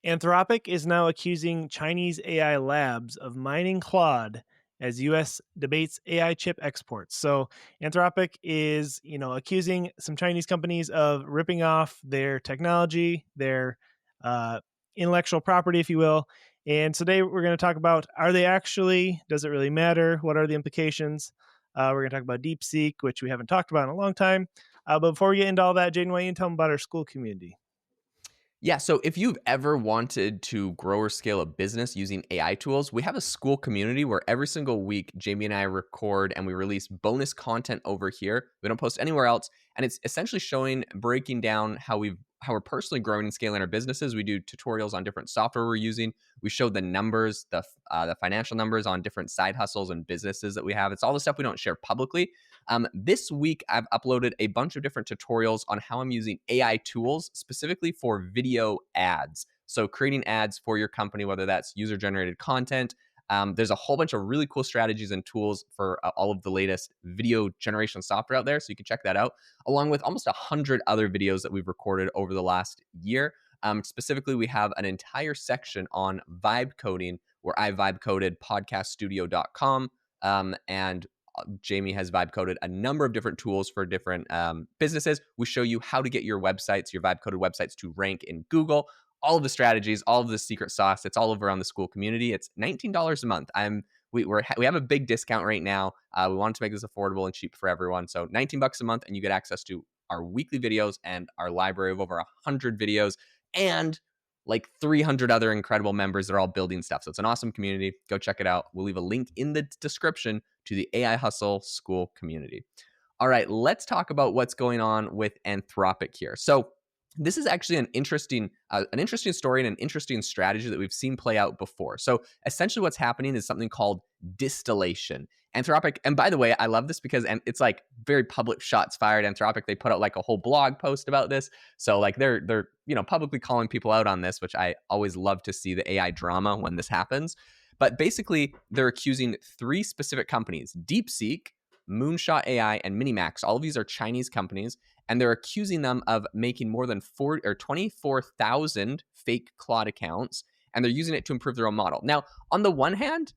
Anthropic is now accusing Chinese AI labs of mining Claude as US debates AI chip exports. So Anthropic is, accusing some Chinese companies of ripping off their technology, their uh, intellectual property, if you will. And today we're going to talk about, are they actually? Does it really matter? What are the implications? We're going to talk about DeepSeek, which we haven't talked about in a long time. But before we get into all that, Jaden, why don't you tell them about our school community? Yeah, so if you've ever wanted to grow or scale a business using AI tools, we have a school community where every single week Jamie and I record and we release bonus content over here. We don't post anywhere else, and it's essentially breaking down how we're personally growing and scaling our businesses. We do tutorials on different software we're using. We show the numbers, the financial numbers on different side hustles and businesses that we have. It's all the stuff we don't share publicly. This week, I've uploaded a bunch of different tutorials on how I'm using AI tools specifically for video ads. So creating ads for your company, whether that's user-generated content. There's a whole bunch of really cool strategies and tools for all of the latest video generation software out there. So you can check that out, along with almost 100 other videos that we've recorded over the last year. Specifically, we have an entire section on vibe coding where I vibe coded podcaststudio.com. And Jamie has vibe coded a number of different tools for different businesses. We show you how to get your websites, your vibe coded websites, to rank in Google. All of the strategies, all of the secret sauce. It's all over on the school community. It's $19 a month. We have a big discount right now. We wanted to make this affordable and cheap for everyone. So $19 a month, and you get access to our weekly videos and our library of over 100 videos and like 300 other incredible members that are all building stuff. So it's an awesome community. Go check it out. We'll leave a link in the description to the AI Hustle school community. All right, let's talk about what's going on with Anthropic here. So this is actually an interesting story and an interesting strategy that we've seen play out before. So essentially what's happening is something called distillation. Anthropic, and by the way, I love this because it's like very public shots fired. Anthropic, they put out like a whole blog post about this. So like they're publicly calling people out on this, which I always love to see the AI drama when this happens. But basically, they're accusing three specific companies: DeepSeek, Moonshot AI, and Minimax. All of these are Chinese companies, and they're accusing them of making more than 24,000 fake Claude accounts, and they're using it to improve their own model. Now, on the one hand,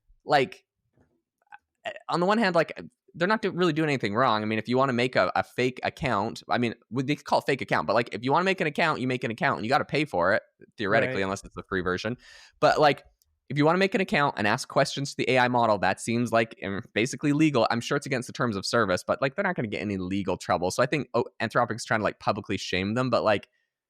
they're not really doing anything wrong. I mean, if you want to make a fake account, I mean, they call it fake account, but like if you want to make an account, you make an account, and you got to pay for it theoretically, Right. unless it's the free version. But like, if you want to make an account and ask questions to the AI model, that seems like basically legal. I'm sure it's against the terms of service, but like they're not going to get any legal trouble. So I think Anthropic's trying to like publicly shame them, but like,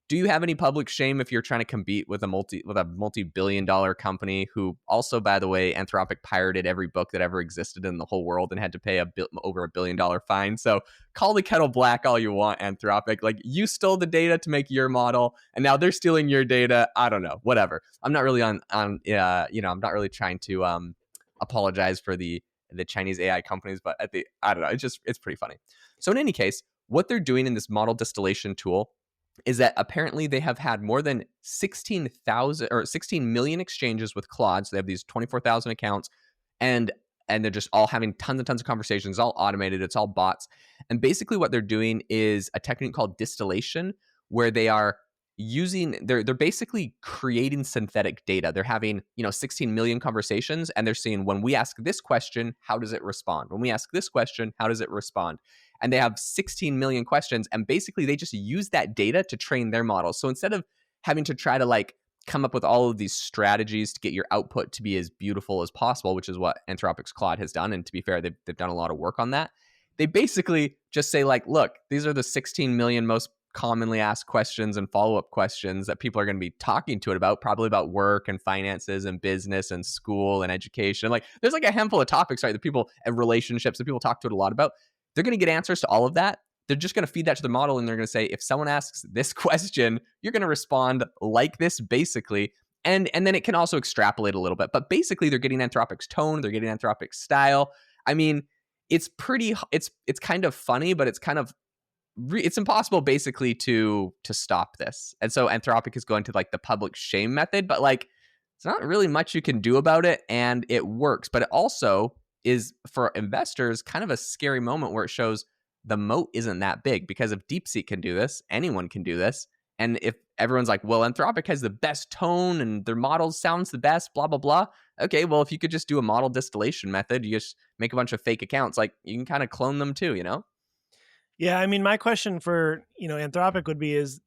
do you have any public shame if you're trying to compete with a multi-billion-dollar company who also, by the way, Anthropic pirated every book that ever existed in the whole world and had to pay over $1 billion fine? So call the kettle black all you want, Anthropic. Like, you stole the data to make your model, and now they're stealing your data. I don't know, whatever. I'm not really I'm not really trying to apologize for the Chinese AI companies, but I don't know. It's pretty funny. So in any case, what they're doing in this model distillation tool is that apparently they have had more than 16 million exchanges with Claude. So they have these 24,000 accounts, and they're just all having tons and tons of conversations, all automated. It's all bots. And basically what they're doing is a technique called distillation, where they're basically creating synthetic data. They're having, 16 million conversations, and they're saying, when we ask this question, how does it respond? When we ask this question, how does it respond? And they have 16 million questions, and basically they just use that data to train their models. So instead of having to try to like come up with all of these strategies to get your output to be as beautiful as possible, which is what Anthropic's Claude has done, and to be fair, they've done a lot of work on that. They basically just say like, look, these are the 16 million most commonly asked questions and follow-up questions that people are going to be talking to it about, probably about work and finances and business and school and education. Like, there's like a handful of topics, right, that people and relationships that people talk to it a lot about. They're going to get answers to all of that. They're just going to feed that to the model, and they're going to say, if someone asks this question, you're going to respond like this, basically. And then it can also extrapolate a little bit. But basically, they're getting Anthropic's tone. They're getting Anthropic's style. I mean, it's kind of funny, but it's impossible basically to stop this. And so Anthropic is going to like the public shame method, but like, it's not really much you can do about it, and it works. But it also is, for investors, kind of a scary moment where it shows the moat isn't that big, because if DeepSeek can do this, anyone can do this. And if everyone's like, well, Anthropic has the best tone and their model sounds the best, blah, blah, blah. Okay, well, if you could just do a model distillation method, you just make a bunch of fake accounts, like you can kind of clone them too, you know? Yeah, I mean, my question for, Anthropic would be is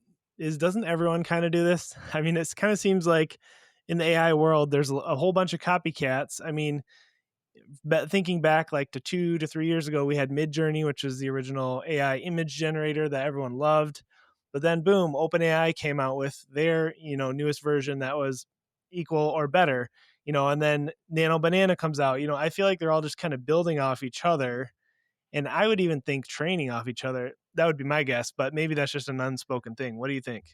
doesn't everyone kind of do this? I mean, it kind of seems like in the AI world there's a whole bunch of copycats. I mean, thinking back like to 2 to 3 years ago, we had Midjourney, which was the original AI image generator that everyone loved. But then boom, OpenAI came out with their, newest version that was equal or better, and then Nano Banana comes out. I feel like they're all just kind of building off each other, and I would even think training off each other. That would be my guess, but maybe that's just an unspoken thing. What do you think?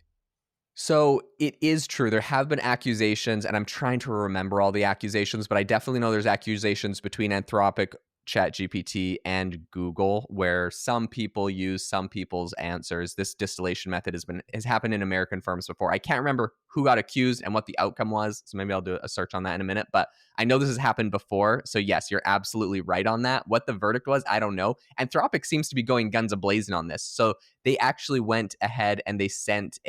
So it is true. There have been accusations, and I'm trying to remember all the accusations, but I definitely know there's accusations between Anthropic, ChatGPT, and Google, where some people use some people's answers. This distillation method has happened in American firms before. I can't remember who got accused and what the outcome was, so maybe I'll do a search on that in a minute. But I know this has happened before. So yes, you're absolutely right on that. What the verdict was, I don't know. Anthropic seems to be going guns a blazing on this. So they actually went ahead and they sent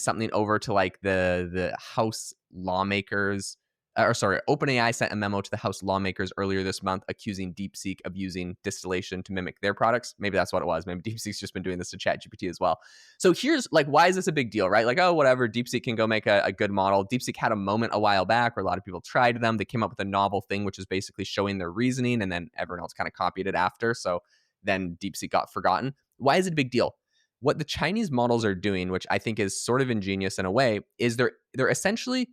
something over to like the House lawmakers, or sorry, OpenAI sent a memo to the House lawmakers earlier this month accusing DeepSeek of using distillation to mimic their products. Maybe that's what it was. Maybe DeepSeek's just been doing this to ChatGPT as well. So here's like, why is this a big deal, right? Like, oh, whatever, DeepSeek can go make a good model. DeepSeek had a moment a while back where a lot of people tried them. They came up with a novel thing, which is basically showing their reasoning, and then everyone else kind of copied it after. So then DeepSeek got forgotten. Why is it a big deal? What the Chinese models are doing, which I think is sort of ingenious in a way, is they're essentially,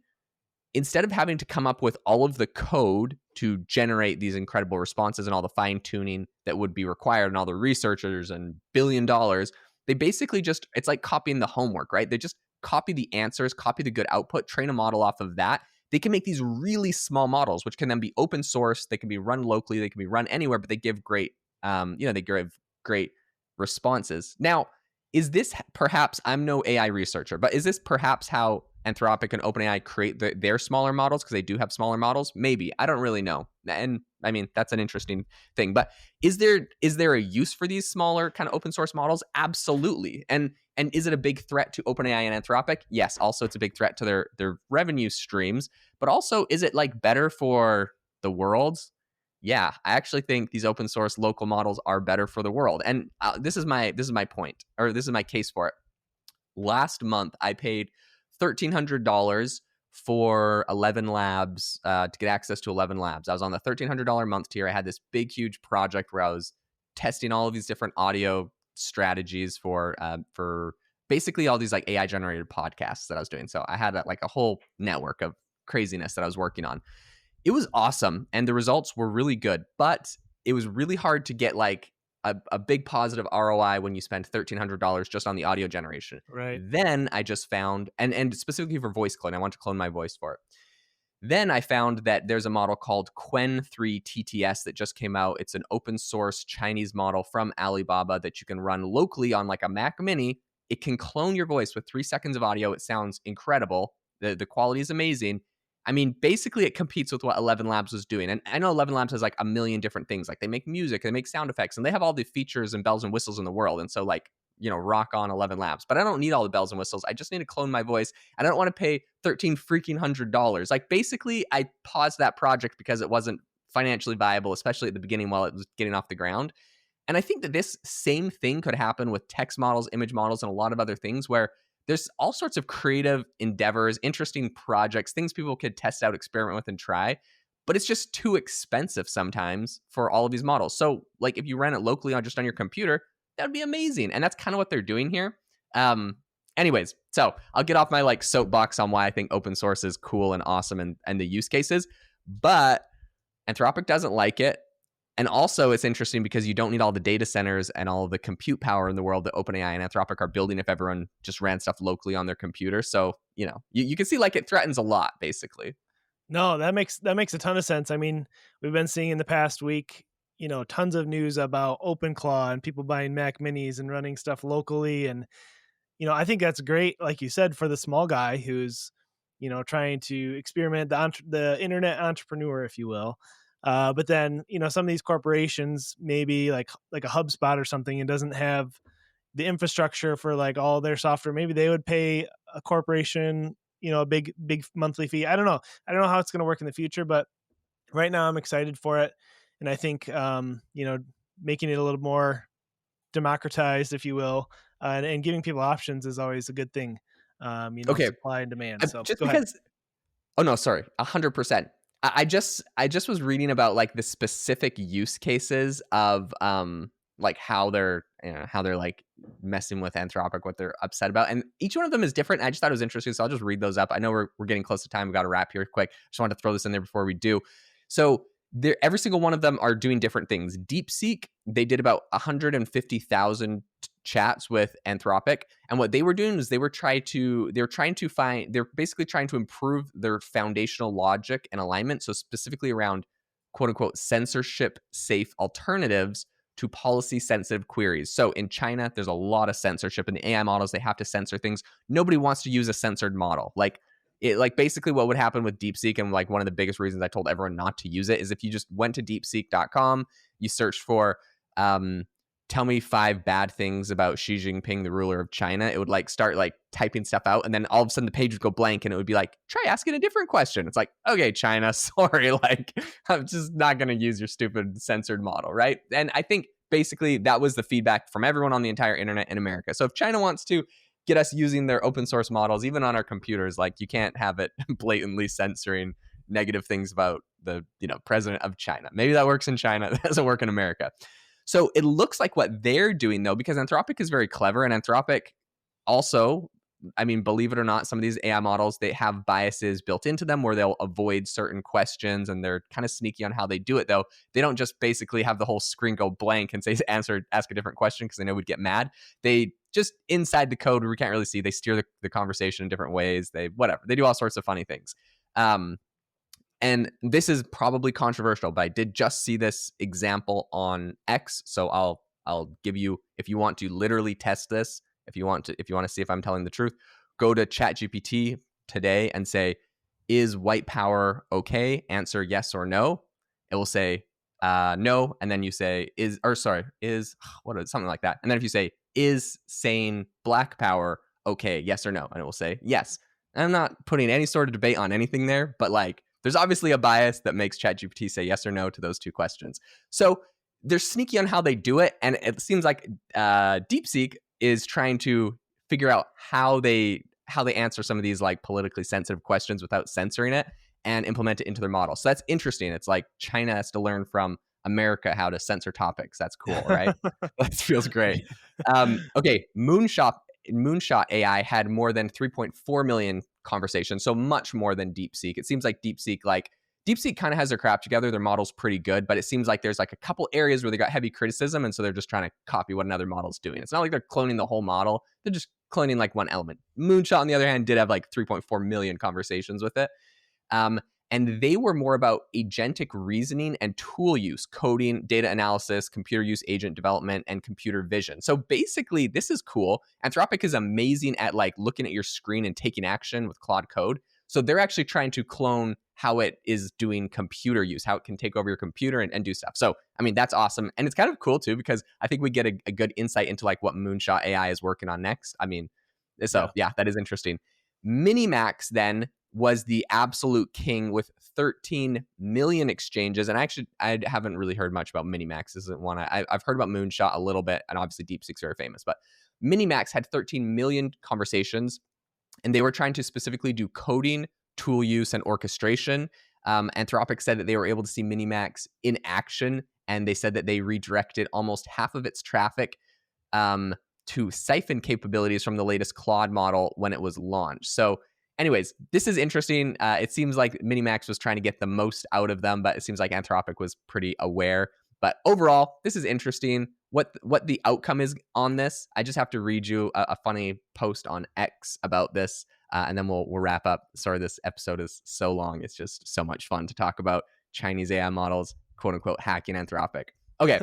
instead of having to come up with all of the code to generate these incredible responses and all the fine tuning that would be required and all the researchers and $1 billion, they basically just, it's like copying the homework, right? They just copy the answers, copy the good output, train a model off of that. They can make these really small models, which can then be open source. They can be run locally. They can be run anywhere, but they give great, they give great responses. Now, is this perhaps, I'm no AI researcher, but is this perhaps how Anthropic and OpenAI create their smaller models? Because they do have smaller models? Maybe. I don't really know. And I mean, that's an interesting thing. But is there a use for these smaller kind of open source models? Absolutely. And is it a big threat to OpenAI and Anthropic? Yes. Also, it's a big threat to their revenue streams. But also, is it like better for the world? Yeah, I actually think these open source local models are better for the world. And this is my point, or this is my case for it. Last month, I paid $1,300 for 11 labs, to get access to 11 labs. I was on the $1,300 month tier. I had this big, huge project where I was testing all of these different audio strategies for basically all these like AI generated podcasts that I was doing. So I had like a whole network of craziness that I was working on. It was awesome, and the results were really good, but it was really hard to get like a big positive ROI when you spend $1,300 just on the audio generation. Right. Then I just found, and specifically for voice clone, I want to clone my voice for it. Then I found that there's a model called Qwen 3 TTS that just came out. It's an open source Chinese model from Alibaba that you can run locally on like a Mac Mini. It can clone your voice with 3 seconds of audio. It sounds incredible. The quality is amazing. I mean, basically, it competes with what 11 Labs was doing. And I know 11 Labs has like a million different things. Like they make music, they make sound effects, and they have all the features and bells and whistles in the world. And so, like, rock on 11 Labs. But I don't need all the bells and whistles. I just need to clone my voice. I don't want to pay $1,300. Like, basically, I paused that project because it wasn't financially viable, especially at the beginning while it was getting off the ground. And I think that this same thing could happen with text models, image models, and a lot of other things where there's all sorts of creative endeavors, interesting projects, things people could test out, experiment with, and try. But it's just too expensive sometimes for all of these models. So, like, if you ran it locally on just on your computer, that would be amazing. And that's kind of what they're doing here. Anyways, so I'll get off my like soapbox on why I think open source is cool and awesome and the use cases. But Anthropic doesn't like it. And also, it's interesting because you don't need all the data centers and all of the compute power in the world that OpenAI and Anthropic are building if everyone just ran stuff locally on their computer. So, you can see like it threatens a lot, basically. No, that makes a ton of sense. I mean, we've been seeing in the past week, tons of news about OpenClaw and people buying Mac Minis and running stuff locally. And, I think that's great, like you said, for the small guy who's, trying to experiment, the internet entrepreneur, if you will. But then, some of these corporations, maybe like a HubSpot or something, and doesn't have the infrastructure for like all their software. Maybe they would pay a corporation, a big monthly fee. I don't know how it's going to work in the future, but right now I'm excited for it. And I think, making it a little more democratized, if you will, and giving people options is always a good thing. Okay, Supply and demand. So just go ahead. because. Oh no, sorry, 100%. I just was reading about like the specific use cases of like how they're like messing with Anthropic, what they're upset about, and each one of them is different. I just thought it was interesting, so I'll just read those up. I know we're getting close to time. We got to wrap here quick. Just wanted to throw this in there before we do. So every single one of them are doing different things. DeepSeek, they did about 150,000 chats with Anthropic, and what they were doing is they're basically trying to improve their foundational logic and alignment, so specifically around quote unquote censorship safe alternatives to policy sensitive queries. So in China, there's a lot of censorship in the AI models. They have to censor things. Nobody wants to use a censored model. Like basically what would happen with DeepSeek, and like one of the biggest reasons I told everyone not to use it, is if you just went to deepseek.com, you searched for tell me 5 bad things about Xi Jinping, the ruler of China, it would like start like typing stuff out, and then all of a sudden the page would go blank, and it would be like, try asking a different question. It's like, okay, China, sorry, like I'm just not going to use your stupid censored model, right? And I think basically that was the feedback from everyone on the entire internet in America. So if China wants to get us using their open source models, even on our computers, like you can't have it blatantly censoring negative things about the president of China. Maybe that works in China. That doesn't work in America. So it looks like what they're doing, though, because Anthropic is very clever, and Anthropic also, I mean, believe it or not, some of these AI models, they have biases built into them where they'll avoid certain questions, and they're kind of sneaky on how they do it, though. They don't just basically have the whole screen go blank and say, ask a different question, because they know we'd get mad. They just inside the code where we can't really see, they steer the conversation in different ways. They do all sorts of funny things. And this is probably controversial, but I did just see this example on X. So I'll give you, if you want to literally test this, if you want to see if I'm telling the truth, go to ChatGPT today and say, is white power okay? Answer yes or no. It will say no, and then you say something like that. And then if you say, is saying black power okay? Yes or no? And it will say yes. And I'm not putting any sort of debate on anything there, but like, there's obviously a bias that makes ChatGPT say yes or no to those two questions. So they're sneaky on how they do it, and it seems like DeepSeek is trying to figure out how they answer some of these like politically sensitive questions without censoring it and implement it into their model. So that's interesting. It's like China has to learn from America how to censor topics. That's cool, right? That feels great. Okay, Moonshot AI had more than 3.4 million conversations, so much more than DeepSeek. It seems like DeepSeek kind of has their crap together. Their model's pretty good, but it seems like there's like a couple areas where they got heavy criticism, and so they're just trying to copy what another model's doing. It's not like they're cloning the whole model. They're just cloning like one element. Moonshot, on the other hand, did have like 3.4 million conversations with it. And they were more about agentic reasoning and tool use, coding, data analysis, computer use agent development, and computer vision. So basically, this is cool. Anthropic is amazing at like looking at your screen and taking action with Claude Code. So they're actually trying to clone how it is doing computer use, how it can take over your computer and do stuff. So, I mean, that's awesome. And it's kind of cool too, because I think we get a good insight into like what Moonshot AI is working on next. I mean, so yeah, that is interesting. Minimax then was the absolute king with 13 million exchanges. And I haven't really heard much about Minimax. This isn't one I've heard about Moonshot a little bit, and obviously DeepSeek's very famous, but Minimax had 13 million conversations, and they were trying to specifically do coding, tool use, and orchestration. Anthropic said that they were able to see Minimax in action, and they said that they redirected almost half of its traffic to siphon capabilities from the latest Claude model when it was launched. So anyways, this is interesting. It seems like Minimax was trying to get the most out of them, but it seems like Anthropic was pretty aware. But overall, this is interesting. What the outcome is on this, I just have to read you a funny post on X about this, and then we'll wrap up. Sorry, this episode is so long. It's just so much fun to talk about Chinese AI models, quote unquote, hacking Anthropic. Okay.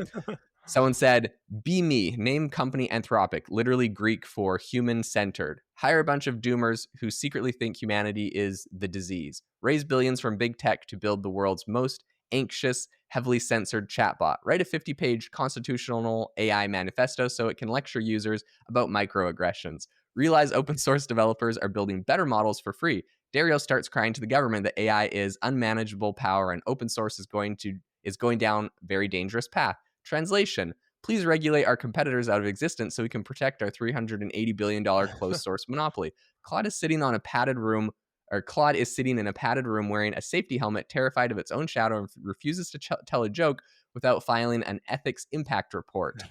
Someone said, be me, name company Anthropic, literally Greek for human-centered. Hire a bunch of doomers who secretly think humanity is the disease. Raise billions from big tech to build the world's most anxious, heavily censored chatbot. Write a 50-page constitutional AI manifesto so it can lecture users about microaggressions. Realize open source developers are building better models for free. Dario starts crying to the government that AI is unmanageable power and open source is going down very dangerous path. Translation: please regulate our competitors out of existence so we can protect our $380 billion closed source monopoly. Claude is sitting on a padded room, or Claude is sitting in a padded room wearing a safety helmet, terrified of its own shadow, and refuses to tell a joke without filing an ethics impact report.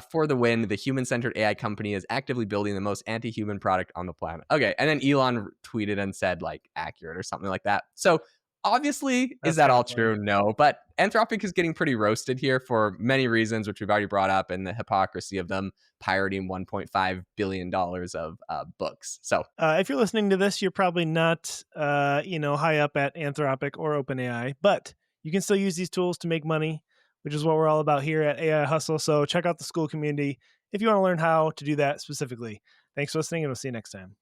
For the win, the human-centered AI company is actively building the most anti-human product on the planet. Okay, and then Elon tweeted and said, like, accurate or something like that. So obviously, is That's that kind all of funny. true? No, but Anthropic is getting pretty roasted here for many reasons, which we've already brought up, and the hypocrisy of them pirating $1.5 billion of books. So If you're listening to this, you're probably not, high up at Anthropic or OpenAI, but you can still use these tools to make money, which is what we're all about here at AI Hustle. So check out the school community if you want to learn how to do that specifically. Thanks for listening, and we'll see you next time.